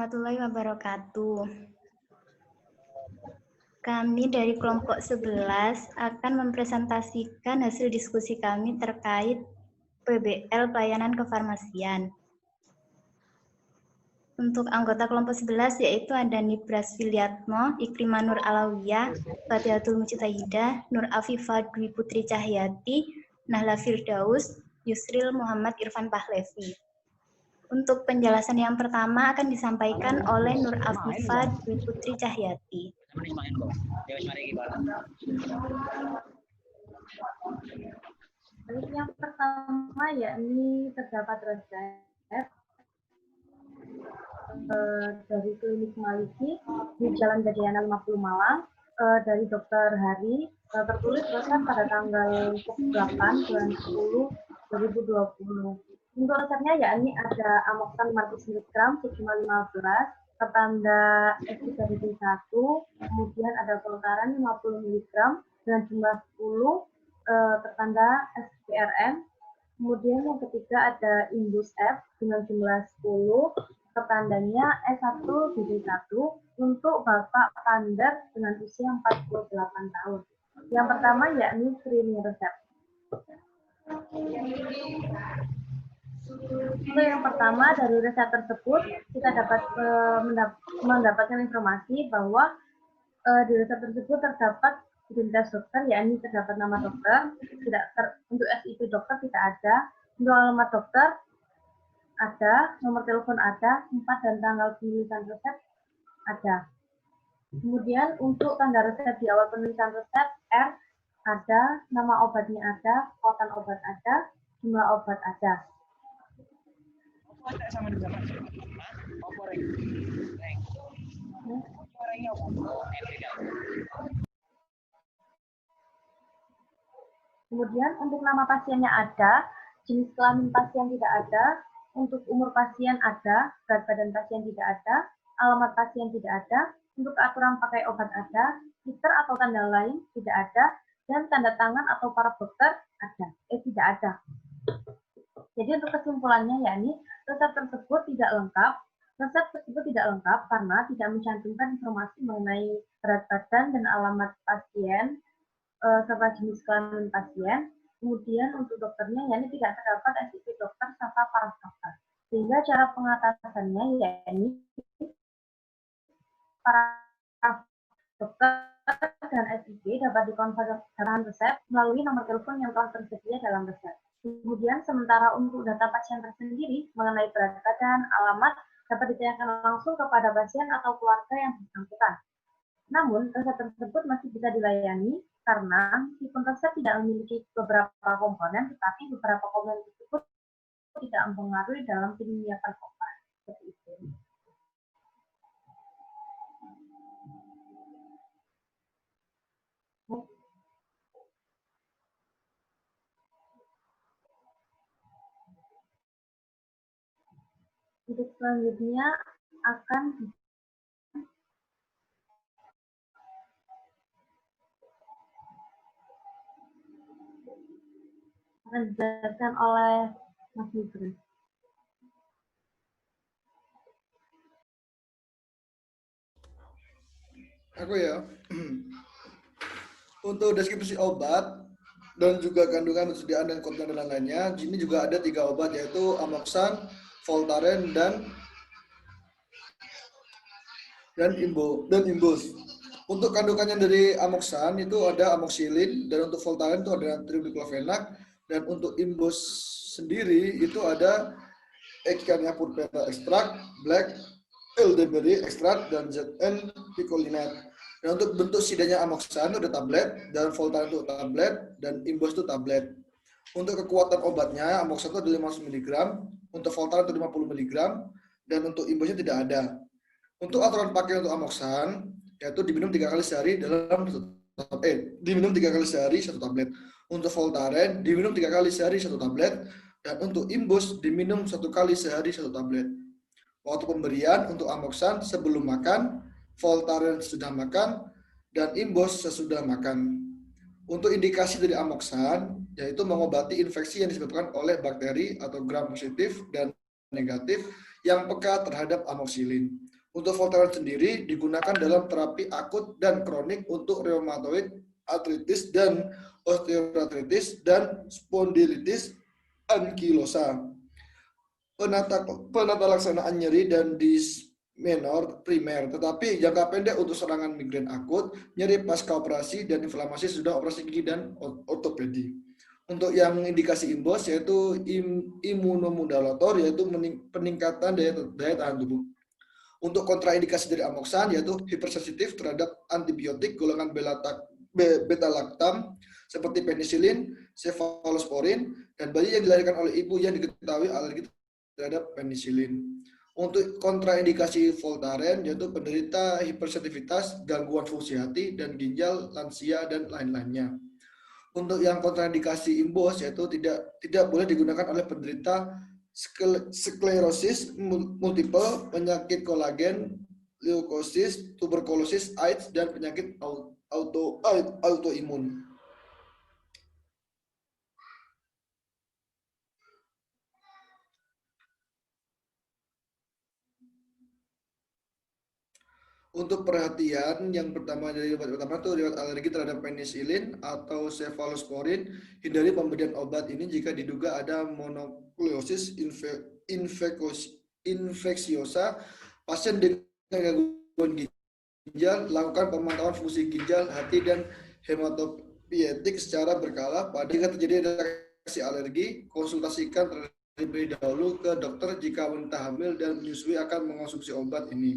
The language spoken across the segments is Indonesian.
warahmatullahi wabarakatuh. Kami dari kelompok 11 akan mempresentasikan hasil diskusi kami terkait PBL Pelayanan Kefarmasian. Untuk anggota kelompok 11 yaitu ada Nibras Filiatmo, Ikrimah Nur Alawiyah, Fatihatul Mujtahidah, Nur Afifah Dwi Putri Cahyati, Nahla Firdaus, Yusril Muhammad Irfan Pahlevi. Untuk penjelasan yang pertama akan disampaikan oleh Nur Afifah Dwi Putri Cahyati. Yang pertama yakni terdapat resep dari klinik Maliki di Jalan Gajayana 50 Malang dari Dr. Hari, tertulis resep pada tanggal 8 bulan 10 2020. Untuk resepnya yakni ada Amoxan 500 mg sejumlah 15, tertanda S3DD1, kemudian ada Voltaren 50 mg dengan jumlah 10, tertanda SPRN. Kemudian yang ketiga ada Indus F dengan jumlah 10, tertandanya S1DD1 untuk Bapak Pander dengan usia 48 tahun. Yang pertama yakni screening resep. Untuk yang pertama dari resep tersebut kita dapat mendapatkan informasi bahwa di resep tersebut terdapat identitas dokter, yakni terdapat nama dokter, untuk SIP dokter tidak ada, untuk alamat dokter ada, nomor telepon ada, tempat dan tanggal penulisan resep ada. Kemudian untuk tanda resep di awal penulisan resep R ada, nama obatnya ada, kekuatan obat ada, jumlah obat ada. Kemudian untuk nama pasiennya ada, jenis kelamin pasien tidak ada, untuk umur pasien ada, berat badan pasien tidak ada, alamat pasien tidak ada, untuk aturan pakai obat ada, stiker atau tanda lain tidak ada, dan tanda tangan atau para dokter ada, tidak ada. Jadi untuk kesimpulannya yakni resep tersebut tidak lengkap. Resep tersebut tidak lengkap karena tidak mencantumkan informasi mengenai berat badan dan alamat pasien serta jenis kelamin pasien. Kemudian untuk dokternya yakni tidak terdapat SIP dokter serta para dokter. Sehingga cara pengatasannya yakni para dokter dan SIP dapat dikonfirmasi resep melalui nomor telepon yang telah tersedia dalam resep. Kemudian sementara untuk data pasien tersendiri mengenai berat badan, alamat dapat ditanyakan langsung kepada pasien atau keluarga yang bersangkutan. Namun resep tersebut masih bisa dilayani karena meskipun resep tidak memiliki beberapa komponen, tetapi beberapa komponen tersebut tidak mempengaruhi dalam penyiapan obat. Seperti itu. Untuk selanjutnya akan dijelaskan oleh Mas Nibras. Aku ya. Untuk deskripsi obat dan juga kandungan, persediaan dan konten dan lainnya, di sini juga ada 3 obat yaitu Amoxan, Voltaren dan Imbus. Untuk kandungannya dari Amoxan itu ada amoxicillin, dan untuk Voltaren itu ada triodiclofenac, dan untuk Imbus sendiri itu ada Echinacea purpura extract, Black elderberry extract, dan ZN picolinate. Dan untuk bentuk sidanya Amoxan itu ada tablet, dan Voltaren itu tablet, dan Imbus itu tablet. Untuk kekuatan obatnya Amoxan itu ada 500 mg, untuk Voltaren itu 50 mg, dan untuk Imbusnya tidak ada. Untuk aturan pakai untuk Amoxan yaitu diminum 3 kali sehari dalam diminum 3 kali sehari 1 tablet. Untuk Voltaren diminum 3 kali sehari 1 tablet, dan untuk Imbus diminum 1 kali sehari 1 tablet. Waktu pemberian untuk Amoxan sebelum makan, Voltaren sesudah makan, dan Imbus sesudah makan. Untuk indikasi dari Amoxan yaitu mengobati infeksi yang disebabkan oleh bakteri atau gram positif dan negatif yang peka terhadap amoxicillin. Untuk Voltaren sendiri digunakan dalam terapi akut dan kronik untuk rheumatoid arthritis dan osteoartritis dan spondilitis ankylosa. Penata laksanaan nyeri dan dismenor primer, tetapi jangka pendek untuk serangan migrain akut, nyeri pasca operasi, dan inflamasi sudah operasi gigi dan ortopedi. Untuk yang indikasi imbos yaitu imunomodulator, yaitu peningkatan daya tahan tubuh. Untuk kontraindikasi dari amoksan yaitu hipersensitif terhadap antibiotik golongan beta-lactam seperti penisilin, cefalosporin, dan bayi yang dilahirkan oleh ibu yang diketahui alergi terhadap penisilin. Untuk kontraindikasi Voltaren yaitu penderita hipersensitivitas, gangguan fungsi hati dan ginjal, lansia, dan lain-lainnya. Untuk yang kontraindikasi imbos yaitu tidak boleh digunakan oleh penderita sklerosis multiple, penyakit kolagen, leukosis, tuberkulosis, AIDS, dan penyakit autoimun. Untuk perhatian yang pertama dari obat pertama itu riwayat alergi terhadap penisilin atau cefalosporin. Hindari pemberian obat ini jika diduga ada mononukleosis infeksiosa, pasien dengan gangguan ginjal, lakukan pemantauan fungsi ginjal, hati, dan hematopoietik secara berkala. Jika terjadi reaksi alergi, konsultasikan terlebih dahulu ke dokter jika wanita hamil dan menyusui akan mengonsumsi obat ini.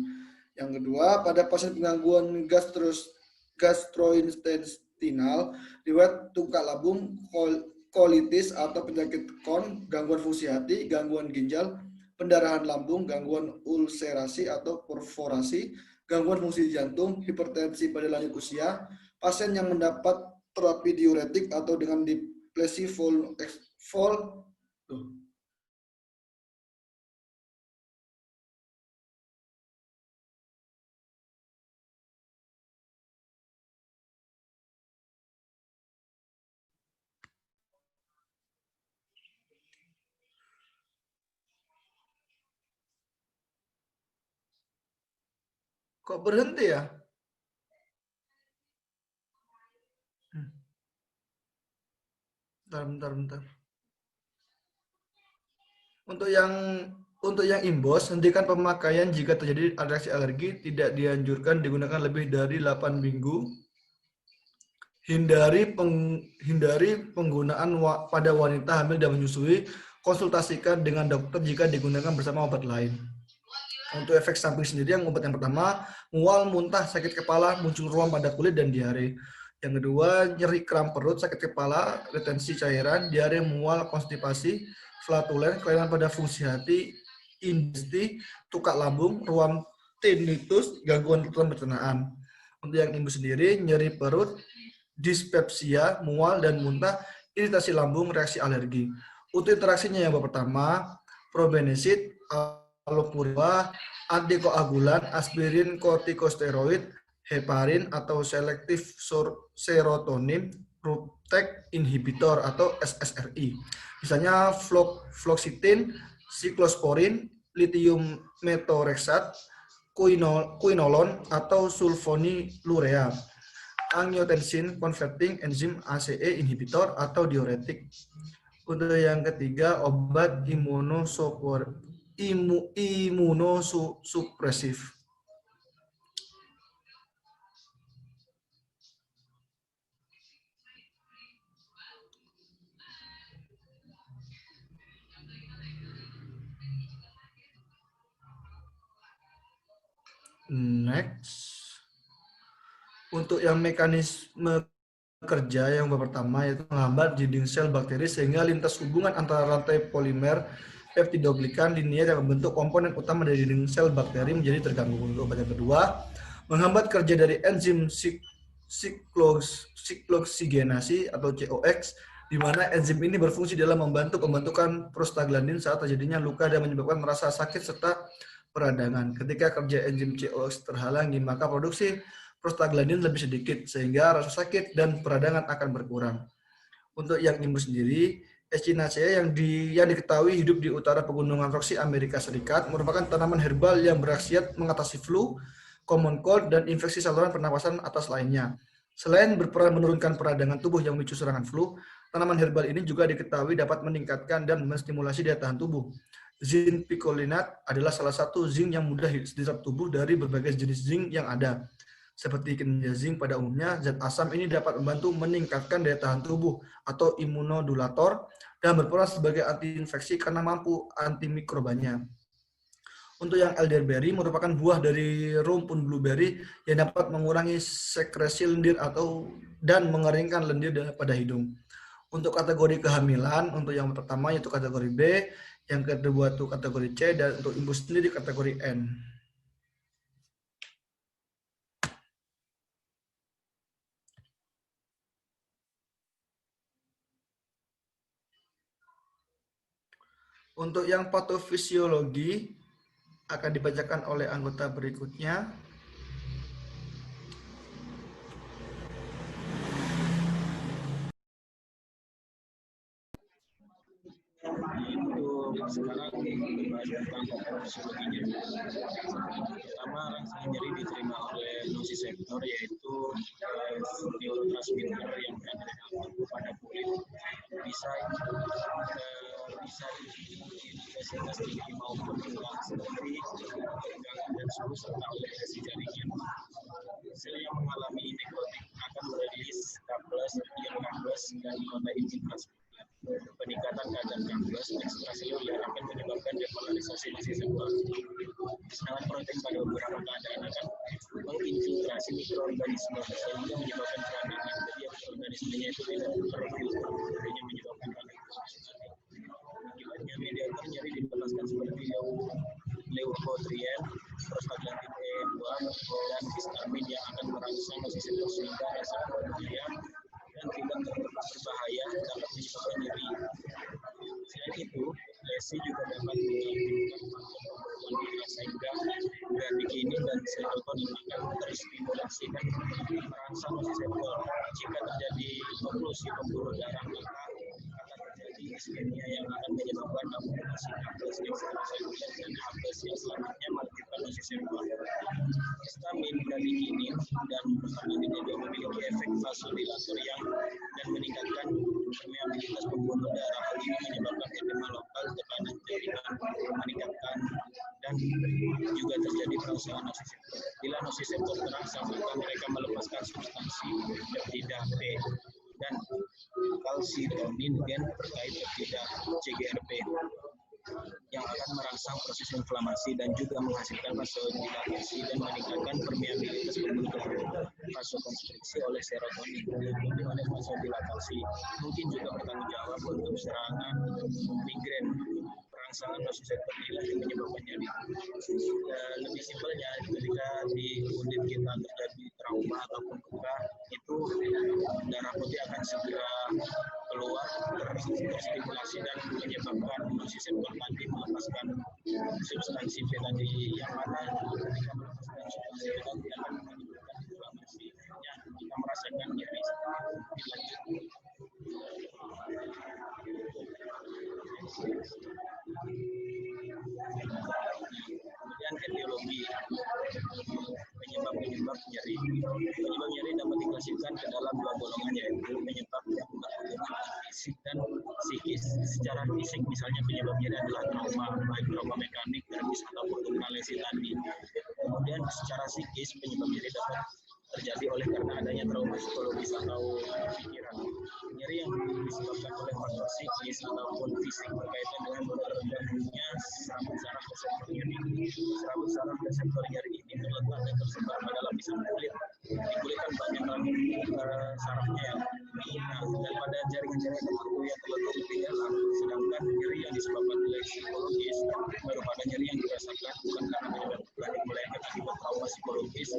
Yang kedua, pada pasien gangguan gastrointestinal, riwayat tungkat lambung, kolitis atau penyakit Crohn, gangguan fungsi hati, gangguan ginjal, pendarahan lambung, gangguan ulserasi atau perforasi, gangguan fungsi jantung, hipertensi pada lanjut usia, pasien yang mendapat terapi diuretik atau dengan diplesi Kok berhenti ya? Bentar. Untuk yang imbos, hentikan pemakaian jika terjadi reaksi alergi, tidak dianjurkan digunakan lebih dari 8 minggu. Hindari penggunaan pada wanita hamil dan menyusui. Konsultasikan dengan dokter jika digunakan bersama obat lain. Untuk efek samping sendiri, obat yang pertama, mual, muntah, sakit kepala, muncul ruam pada kulit, dan diare. Yang kedua, nyeri kram perut, sakit kepala, retensi cairan, diare, mual, konstipasi, flatulen, kelainan pada fungsi hati, indesti, tukak lambung, ruam tinnitus, gangguan pencernaan. Untuk yang imbus sendiri, nyeri perut, dispepsia, mual dan muntah, iritasi lambung, reaksi alergi. Untuk interaksinya yang pertama, probenecid, allopurinol, antikoagulan, aspirin, kortikosteroid, heparin atau selektif serotonin reuptake inhibitor atau SSRI. Misalnya fluoxetine, siklosporin, lithium methorexate, quinolone atau sulfonylurea, angiotensin converting enzyme ACE inhibitor atau diuretik. Untuk yang ketiga, obat imunosupresif. Next. Untuk yang mekanisme kerja yang pertama yaitu menghambat dinding sel bakteri sehingga lintas hubungan antara rantai polimer peptidoglikan linear yang membentuk komponen utama dari dinding sel bakteri menjadi terganggu. Untuk obat yang kedua, menghambat kerja dari enzim sikloksigenasi atau COX, di mana enzim ini berfungsi dalam membantu pembentukan prostaglandin saat terjadinya luka dan menyebabkan rasa sakit serta peradangan. Ketika kerja enzim COX terhalangi, maka produksi prostaglandin lebih sedikit sehingga rasa sakit dan peradangan akan berkurang. Untuk yang imun sendiri, Echinacea yang diketahui hidup di utara pegunungan Rocky Amerika Serikat merupakan tanaman herbal yang berkhasiat mengatasi flu, common cold, dan infeksi saluran pernapasan atas lainnya. Selain berperan menurunkan peradangan tubuh yang memicu serangan flu, tanaman herbal ini juga diketahui dapat meningkatkan dan menstimulasi daya tahan tubuh. Zinc picolinate adalah salah satu zinc yang mudah diserap tubuh dari berbagai jenis zinc yang ada. Seperti kinerja zinc pada umumnya, zat asam ini dapat membantu meningkatkan daya tahan tubuh atau imunodulator dan berperan sebagai antiinfeksi karena mampu antimikrobanya. Untuk yang elderberry merupakan buah dari rumpun blueberry yang dapat mengurangi sekresi lendir dan mengeringkan lendir pada hidung. Untuk kategori kehamilan, untuk yang pertama yaitu kategori B, yang kedua itu kategori C, dan untuk ibu sendiri kategori N. Untuk yang patofisiologi akan dibacakan oleh anggota berikutnya. Untuk sekarang membahas tentang patofisiologinya. Pertama, rangsangan nyeri diterima oleh nociceptor, yaitu neurotransmitter yang berada di dalam tubuh pada kulit. Bisa intensitas tinggi maupun rendah seperti tegangan dan suhu serta oleh lesi jaringan. Sel yang mengalami nekrotik akan merilis K+, ion K+, dan protein transmitter. Peningkatan kadar K+ ekstraseluler akan menyebabkan depolarisasi nociceptor. Sedangkan protein pada beberapa keadaan akan menginfiltrasi mikroorganisme sehingga menyebabkan peradangan. Jadi mikroorganismenya itu tidak terfilter, hanya menyebabkan radang. Akibatnya mediator nyeri dilepaskan seperti leukotrien, prostaglandin E2, dan histamin yang akan merangsang nociceptor sehingga rasa berbahaya dan tidak berbahaya dapat menyebabkan nyeri. Selain itu, lesi juga dapat mengakibatkan faktor pemburuan sehingga bradikinin dan serotonin akan terstimulasi dan merangsang nociceptor. Jika terjadi oklusi pembuluh darah, maka akan terjadi iskemia yang akan menyebabkan akumulasi K+ ekstraseluler dan H+ yang selanjutnya mengaktifkan nociceptor. Histamin, bradikinin, dan prostaglandin E2 memiliki efek vasodilator dan meningkatkan permeabilitas pembuluh darah. Hal ini menyebabkan edema lokal, tekanan jaringan meningkatkan, dan juga terjadi perangsangan nociceptor. Bila nociceptor terangsang, maka mereka melepaskan substansi peptida P dan kalsitonin gen terkait peptida CGRP yang akan merangsang proses inflamasi dan juga menghasilkan vasodilatasi dan meningkatkan permeabilitas pembuluh darah. Vasokonstriksi oleh serotonin, di mana vasodilatasi mungkin juga bertanggung jawab untuk serangan migrain. Perangsangan nociceptor inilah yang menyebabkan nyeri. Lebih simpelnya, ketika di kulit kita terjadi trauma ataupun luka, itu darah putih akan segera keluar, terstimulasi dan menyebabkan nociceptor tadi melepaskan substansi P tadi, yang mana ketika melepaskan substansi P tadi akan menimbulkan inflamasi. Ya, kita merasakan nyeri. Kemudian etiologi penyebab nyeri. Penyebab nyeri dapat diklasifikasikan ke dalam dua golongan, yaitu penyebab yang berhubungan fisik dan psikis. Secara fisik, misalnya penyebab nyeri adalah trauma, baik trauma mekanik, termis ataupun luka lesi tadi. Kemudian secara psikis, penyebab nyeri dapat terjadi oleh karena adanya trauma psikologis atau pikiran. Nyeri yang disebabkan oleh faktor psikis ataupun fisik berkaitan dengan terganggunya serabut saraf reseptor nyeri. Serabut saraf reseptor nyeri ini terletak dan tersebar pada lapisan kulit. Di kulit kan banyak sarafnya yang dan pada jaringan-jaringan tertentu yang terletak lebih dalam. Sedangkan nyeri yang disebabkan oleh psikologis merupakan nyeri yang dirasakan bukan karena penyebab klinik, melainkan akibat trauma psikologis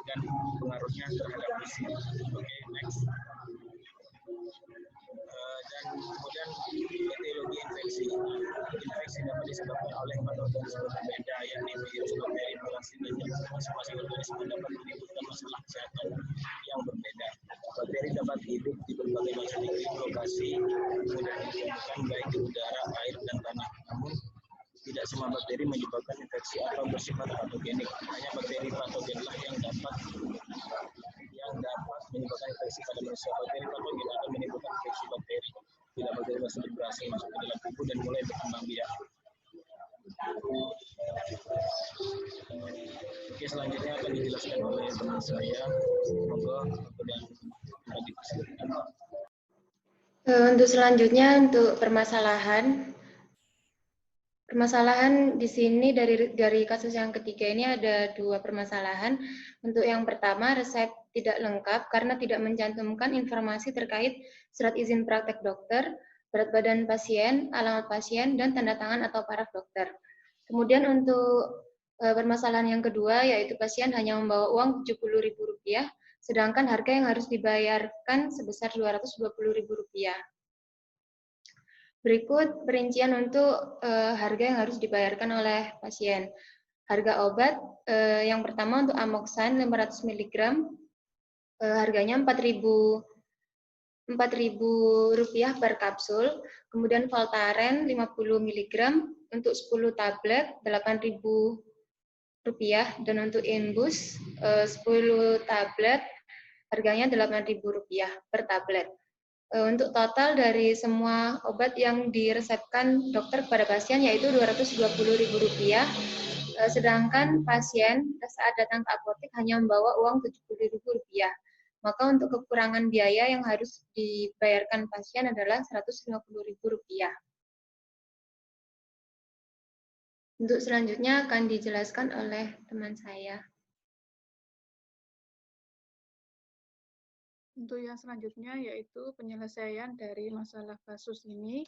dan pengaruhnya terhadap fisik. Oke, next. Dan kemudian etiologi infeksi. Infeksi dapat disebabkan oleh patogen berbeda, yakni virus, bakteri, parasit, dan masing-masing organisme dapat menimbulkan masalah kesehatan yang berbeda. Bakteri dapat hidup di berbagai macam iklim, lokasi, mudah ditemukan baik di udara, air, dan tanah. Namun, tidak semua bakteri menyebabkan infeksi atau bersifat patogenik. Hanya bakteri patogenlah yang dapat menyebabkan infeksi pada manusia. Bakteri patogen akan menimbulkan infeksi bakteri bila bakteri tersebut berhasil masuk ke dalam tubuh dan mulai berkembang biak. Oke, selanjutnya akan dijelaskan oleh teman saya. Monggo dan dipersilakan. Untuk selanjutnya untuk permasalahan di sini dari kasus yang ketiga ini ada dua permasalahan. Untuk yang pertama, resep tidak lengkap karena tidak mencantumkan informasi terkait surat izin praktek dokter, berat badan pasien, alamat pasien, dan tanda tangan atau paraf dokter. Kemudian untuk permasalahan yang kedua, yaitu pasien hanya membawa uang Rp70.000, sedangkan harga yang harus dibayarkan sebesar Rp220.000. Berikut perincian untuk harga yang harus dibayarkan oleh pasien. Harga obat yang pertama untuk Amoxan 500 mg, harganya Rp4.000 per kapsul. Kemudian Voltaren 50 mg untuk 10 tablet Rp8.000. Dan untuk Inbus 10 tablet harganya Rp8.000 per tablet. Untuk total dari semua obat yang diresepkan dokter kepada pasien yaitu Rp220.000, sedangkan pasien saat datang ke apotek hanya membawa uang Rp70.000. Maka untuk kekurangan biaya yang harus dibayarkan pasien adalah Rp150.000. Untuk selanjutnya akan dijelaskan oleh teman saya. Untuk yang selanjutnya yaitu penyelesaian dari masalah kasus ini.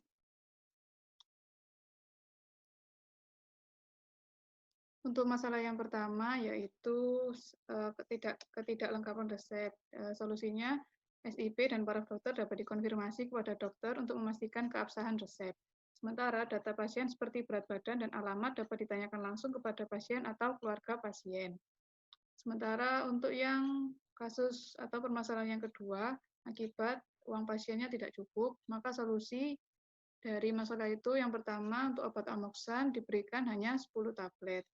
Untuk masalah yang pertama yaitu ketidaklengkapan resep. Solusinya SIP dan paraf dokter dapat dikonfirmasi kepada dokter untuk memastikan keabsahan resep. Sementara data pasien seperti berat badan dan alamat dapat ditanyakan langsung kepada pasien atau keluarga pasien. Sementara untuk yang kasus atau permasalahan yang kedua, akibat uang pasiennya tidak cukup, maka solusi dari masalah itu yang pertama untuk obat Amoxan diberikan hanya 10 tablet.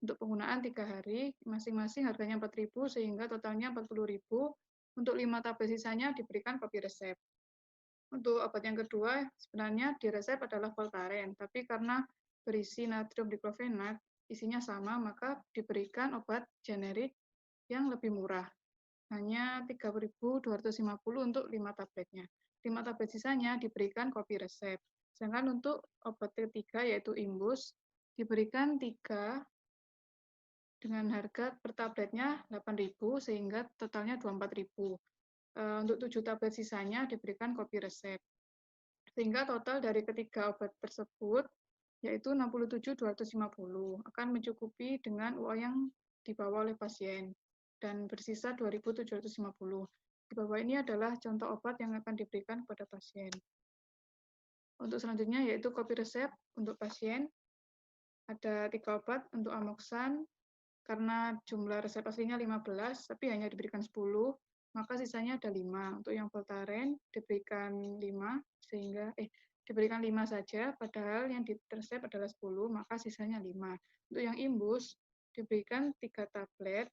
Untuk penggunaan 3 hari, masing-masing harganya Rp4.000 sehingga totalnya Rp40.000. Untuk 5 tablet sisanya diberikan kopi resep. Untuk obat yang kedua, sebenarnya di resep adalah Voltaren, tapi karena berisi natrium diklofenak, isinya sama, maka diberikan obat generik yang lebih murah. Hanya Rp3.250 untuk 5 tabletnya. 5 tablet sisanya diberikan kopi resep. Sedangkan untuk obat ketiga yaitu Imbus, diberikan 3 dengan harga per tabletnya Rp8.000 sehingga totalnya Rp24.000. Untuk 7 tablet sisanya diberikan kopi resep. Sehingga total dari ketiga obat tersebut yaitu Rp67.250 akan mencukupi dengan uang yang dibawa oleh pasien dan bersisa Rp2.750. Di bawah ini adalah contoh obat yang akan diberikan kepada pasien. Untuk selanjutnya yaitu kopi resep untuk pasien. Ada 3 obat untuk Amoxan karena jumlah resep aslinya 15 tapi hanya diberikan 10, maka sisanya ada 5. Untuk yang Voltaren diberikan 5 sehingga diberikan 5 saja, padahal yang resep adalah 10, maka sisanya 5. Untuk yang Imbus, diberikan 3 tablet,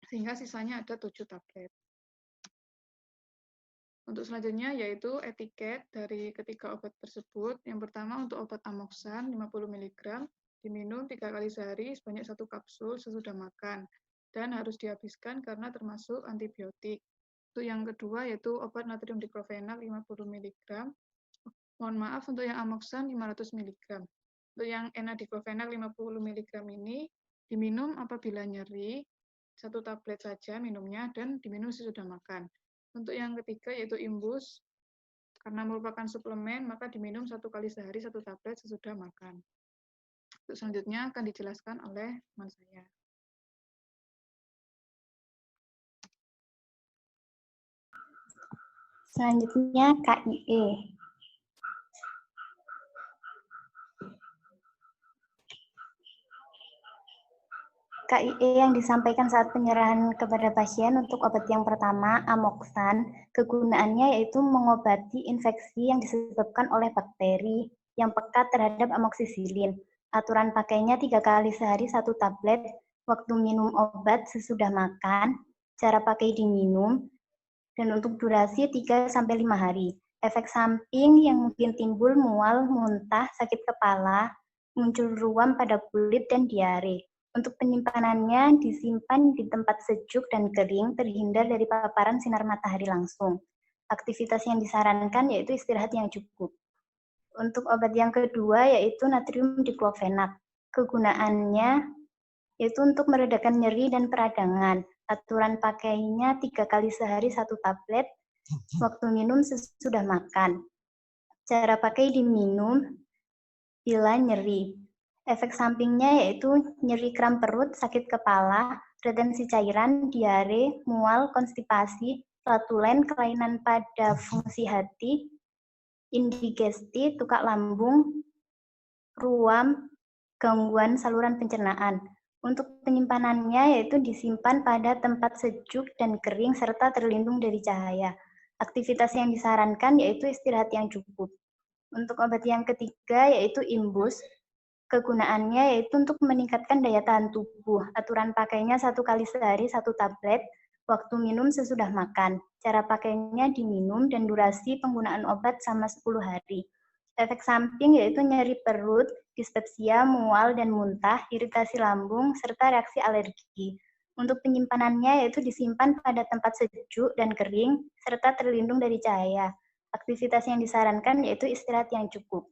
sehingga sisanya ada 7 tablet. Untuk selanjutnya yaitu etiket dari ketiga obat tersebut. Yang pertama untuk obat Amoxan 50 mg, diminum 3 kali sehari sebanyak 1 kapsul sesudah makan, dan harus dihabiskan karena termasuk antibiotik. Untuk yang kedua yaitu obat natrium diklofenak 50 mg, mohon maaf untuk yang Amoxan 500 mg. Untuk yang N-diklofenak 50 mg ini diminum apabila nyeri, 1 tablet saja minumnya dan diminum sesudah makan. Untuk yang ketiga yaitu Imbus, karena merupakan suplemen maka diminum 1 kali sehari 1 tablet sesudah makan. Untuk selanjutnya akan dijelaskan oleh teman saya. Selanjutnya KIE. KIE yang disampaikan saat penyerahan kepada pasien untuk obat yang pertama, Amoxan, kegunaannya yaitu mengobati infeksi yang disebabkan oleh bakteri yang pekat terhadap amoksisilin. Aturan pakainya 3 kali sehari 1 tablet, waktu minum obat sesudah makan, cara pakai diminum, dan untuk durasi 3-5 hari. Efek samping yang mungkin timbul mual, muntah, sakit kepala, muncul ruam pada kulit, dan diare. Untuk penyimpanannya disimpan di tempat sejuk dan kering, terhindar dari paparan sinar matahari langsung. Aktivitas yang disarankan yaitu istirahat yang cukup. Untuk obat yang kedua yaitu natrium diklofenak. Kegunaannya yaitu untuk meredakan nyeri dan peradangan. Aturan pakainya 3 kali sehari 1 tablet, waktu minum sesudah makan. Cara pakai diminum bila nyeri. Efek sampingnya yaitu nyeri kram perut, sakit kepala, retensi cairan, diare, mual, konstipasi, flatulen, kelainan pada fungsi hati, indigesti, tukak lambung, ruam, gangguan saluran pencernaan. Untuk penyimpanannya yaitu disimpan pada tempat sejuk dan kering serta terlindung dari cahaya. Aktivitas yang disarankan yaitu istirahat yang cukup. Untuk obat yang ketiga yaitu Imbus. Kegunaannya yaitu untuk meningkatkan daya tahan tubuh. Aturan pakainya 1 kali sehari 1 tablet, waktu minum sesudah makan. Cara pakainya diminum dan durasi penggunaan obat sama 10 hari. Efek samping yaitu nyeri perut, dispepsia, mual dan muntah, iritasi lambung, serta reaksi alergi. Untuk penyimpanannya yaitu disimpan pada tempat sejuk dan kering, serta terlindung dari cahaya. Aktivitas yang disarankan yaitu istirahat yang cukup.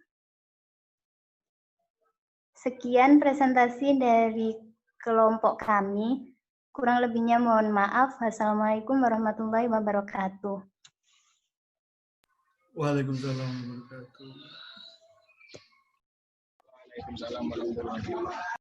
Sekian presentasi dari kelompok kami. Kurang lebihnya mohon maaf. Wassalamualaikum warahmatullahi wabarakatuh. Waalaikumsalam warahmatullahi wabarakatuh. Waalaikumsalam warahmatullahi wabarakatuh.